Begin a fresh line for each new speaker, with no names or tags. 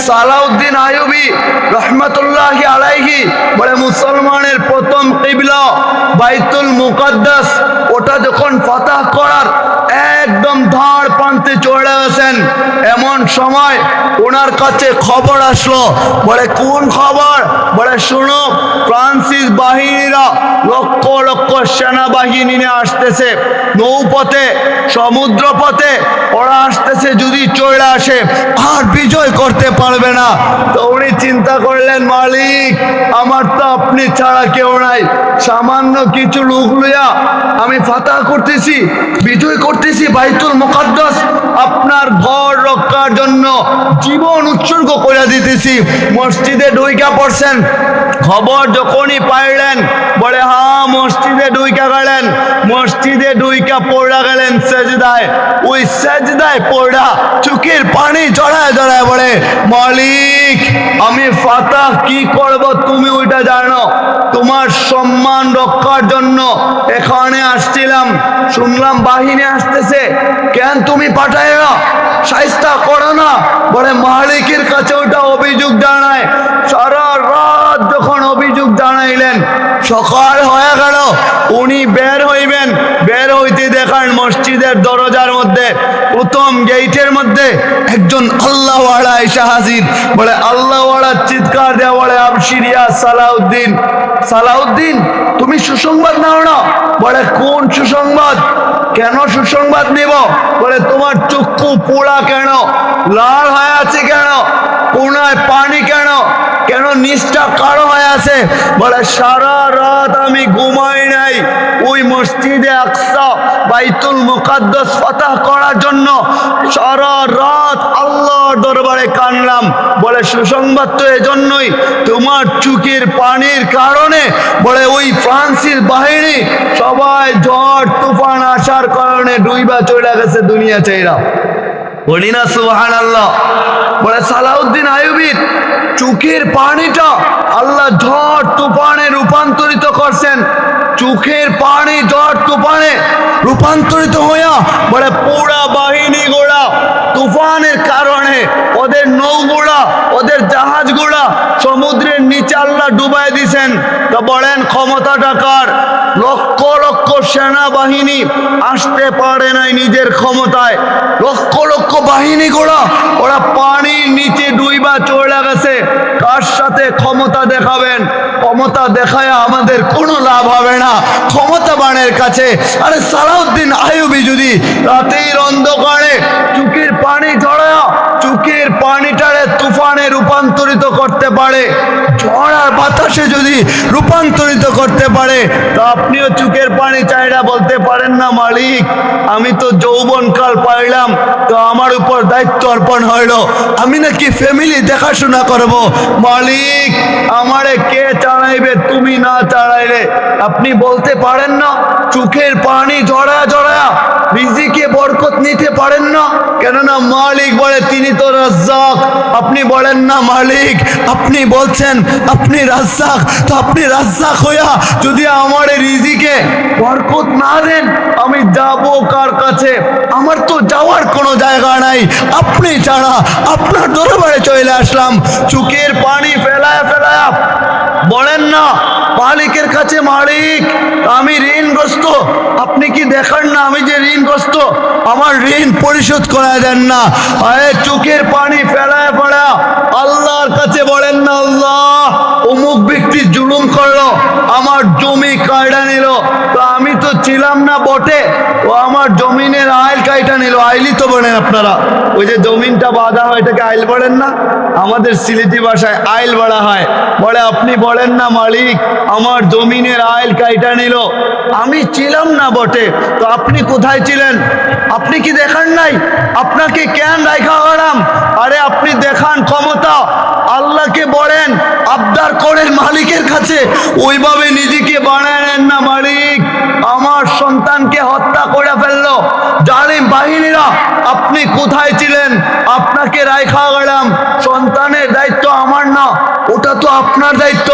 সালাউদ্দিন আইয়ুবী রহমাতুল্লাহি আলাইহি বলে মুসলমানের প্রথম কিবলা বাইতুল মুকাদ্দাস, ওটা যখন ফাতাহ করার একদম ধার প্রান্তে চলে গেছেন, এমন সময় ওনার কাছে খবর আসলো। বলে কোন খবর? বলে শুনো, ফ্রান্সিস বাহিনীরা লক্ষ লক্ষ সেনাবাহিনী নিয়ে আসতেছে, নৌপথে সমুদ্র পথে ওরা আসতেছে, যদি চলে আসে আর বিজয় করতে পারবে না। তো উনি চিন্তা করলেন, মালিক আমার তো আপনি ছাড়া কেউ নাই, সামান্য কিছু লোক লইয়া আমি ফাতাহ করতেছি, বিজয় করতেছি বাইতুল মুকাদ্দাস, আপনার ঘর রক্ষার জন্য জীবন উৎসর্গ করে দিতেছি। মসজিদে ঢুইকা পড়ছেন, খবর যখনই পাইলেন বলে হ্যাঁ মসজিদে ঢুইকা গেলেন, মসজিদে ঢুইকা পড়া গেলেন সেজদায়। ওই সেজদায় পড়া চোখের পানি জড়ায় জড়ায় বলে, মালিক আমি ফাতাহ কি করব তুমি ওইটা জানো, তোমার সম্মান রক্ষার জন্য এখানে আসছিলাম, শুনলাম বাহিনী আসতেছে, কেন তুমি পাঠায় না, শায়েস্তা করো না? বলে মালিকের কাছে ওটা অভিযোগ জানায়। সারা রাত যখন অভিযোগ জানাইলেন, সকাল হয়ে গেল, উনি বের হইবেন, বের হইতে দেখান মসজিদের দরজার মধ্যে প্রথম গেইটের মধ্যে একজন আল্লাহওয়ালা এসে হাজির। বলে আল্লাহওয়ালা চিৎকার দেওয়া, বলে আবশিরিয়া সালাউদ্দিন, সালাউদ্দিন তুমি সুসংবাদ নাও না? বলে কোন সুসংবাদ? কেন সুসংবাদ নিব? বলে তোমার চক্ষু পোড়া কেন, লাল হয়ে আছে কেন, কোনায় পানি কেন, কেন নিচটা কালো হয়ে আছে? বলে সারা রাত আমি ঘুমাই নাই, ওই মসজিদে আকসা বাইতুল মুকাদ্দাস ফাতাহ করার জন্য সারা রাত আল্লাহর দরবারে কানলাম। বলে সুসংবাদ তো এজন্যই, তোমার চোখের পানির কারণে বলে ওই ফ্রান্সিস বাহিনী সবাই ঝড় তুফান আসার কারণে ডুইবা চলে গেছে দুনিয়া চাইরা। বলি না সুবহানাল্লাহ। বলে সালাউদ্দিন আইয়ুবীর চোখের পানিটা আল্লাহ ঝড় তুফানে রূপান্তরিত করছেন, চোখের পানি ঝড় তুফানে রূপান্তরিত হইয়া বলে পুরা বাহিনী গোড়া তুফানের কারণে ওদের নৌগুড়া ওদের জাহাজগুড়া সমুদ্রের নিচে আল্লাহ ডুবাই দিছেন। তো বলেন ক্ষমতাটা কার? লক্ষ লক্ষ সেনাবাহিনী আসতে পারে নাই নিজের ক্ষমতায়, লক্ষ লক্ষ বাহিনী গোড়া ওরা পানির নিচে ডুইবা চলে গেছে। কার সাথে ক্ষমতা দেখাবেন? ক্ষমতা দেখায় আমাদের কোনো লাভ হবে না, ক্ষমতাবানের কাছে। আরে সালাউদ্দিন আইয়ুবী যদি রাতের অন্ধকারে চোখের পানি ঝরায়া চোখের পানিটারে তুফানে রূপান্তরিত করতে পারে, ঝড় আর বাতাসে যদি রূপান্তরিত করতে পারে, তা আপনিও চোখের পানি চাইরা বলতে পারেন না, মালিক আমি তো যৌবনকাল পাইলাম, তো আমার উপর দায়িত্ব অর্পণ হইল, আমি নাকি ফ্যামিলি দেখাশোনা করব, মালিক আমারে কে চালাইবে তুমি না চালাইলে? আপনি বলতে পারেন না চোখের পানি ঝরা ঝরা রিজিকে বরকত নিতে পারেন না? কেননা মালিক বলে তিনি তো রাজ্জাক। আপনি বলেন না মালিক, আপনি বলছেন আপনি রাজ্জাক, তো আপনি রাজ্জাক হইয়া যদি আমার রিজিকে বরকত না দেন আমি যাব কার কাছে? আমার তো যাওয়ার কোনো জায়গা নাই, আপনি ছাড়া আপনার দরবারে চলে আসলাম। চোখের পানি ফেলায়া ফেলায়া বলেন না মালিকের কাছে, মালিক আমি ঋণগ্রস্ত, আপনি কি দেখান না আমি যে ঋণগ্রস্ত, আমার ঋণ পরিশোধ করা দেন না? আরে চোখের পানি ফেলায় পড়া আল্লাহর কাছে বলেন না, আল্লাহ অমুক ব্যক্তি জুলুম করলো, আমার জমি কায়দা নিল, তো আমি তো ছিলাম না বটে, ও আমার জমিনের আইল কাইটা নিল। আইলই তো বলেন আপনারা, ওই যে জমিনটা বাঁধা হয় এটাকে আইল বলেন না? আমাদের সিলেটি ভাষায় আইল বলা হয়। বলে আপনি বলেন না মালিক আমার জমিনের আইল কাইটা নিল, আমি ছিলাম না বটে, তো আপনি কোথায় ছিলেন? আপনি কি দেখান নাই? আপনাকে কেন রাখা হলাম? আরে আপনি দেখান ক্ষমতা, আল্লাহকে বলেন আবদার করেন মালিকের কাছে, ওইভাবে নিজেকে বানায় নেন না, মালিক আমার সন্তানকে হত্যা করে ফেললো জালিম বাহিনীরা, আপনি কোথায় ছিলেন? আপনাকে রাখা গেলাম, সন্তানের দায়িত্ব আমার না, ওটা তো আপনার দায়িত্ব।